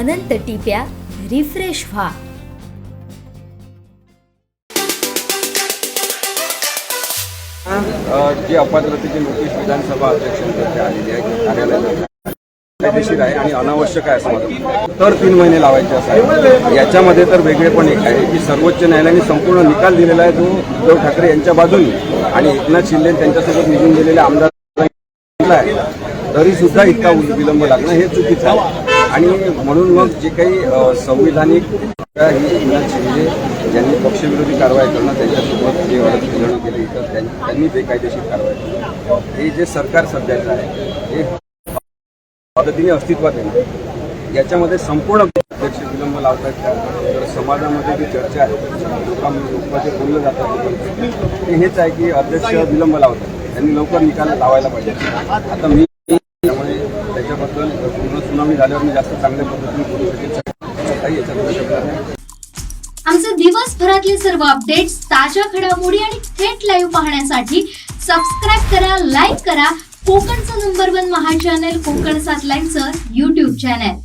अनंत टिप्या refresh व्हा. जी अपात्रतेची notice विधानसभा अध्यक्षांकडे आलेली आहे कार्यालयाला कायदेशीर आहे आणि अनावश्यक आहे असं म्हणतात. तर 3 महिने लावायचे असं आहे. याच्यामध्ये तर वेगळेपण एक आहे की सर्वोच्च न्यायालयाने संपूर्ण निकाल दिलेला आहे जो उद्धव ठाकरे यांच्या बाजूने आणि एकनाथ शिंदे त्यांच्यासोबत निघून गेलेले आमदार आहे, तरी सुद्धा इतका विलंब लागणं हे चुकीचं आहे. आणि म्हणून मग जे काही संविधानिक ही एकनाथ शिंदे ज्यांनी पक्षविरोधी कारवाई करणं त्यांच्यासोबत जे अडचण केली तर त्यांनी बेकायदेशीर कारवाई केली. हे जे सरकार सध्याचं आहे हे पद्धतीने अस्तित्वात आहे. याच्यामध्ये संपूर्ण अध्यक्ष विलंब लावतात का, तर समाजामध्ये जी चर्चा आहे लोकांमध्ये बोललं जातं ते हेच आहे की अध्यक्ष विलंब लावतात, त्यांनी लवकर निकाल लावायला पाहिजे. आता मी त्यामुळे त्याच्याबद्दल पूर्ण सुनावणी झाल्यावर मी जास्त चांगल्या पद्धतीने बोलू शकेल काही याच्याबद्दल. आमचे दिवसभरातले सर्व अपडेट्स, ताज्या घडामोडी आणि थेट लाईव्ह पाहण्यासाठी सबस्क्राईब करा, लाईक करा कोकणचं नंबर 1 महा चॅनल कोकण 7 लाईव्हचं YouTube चॅनल.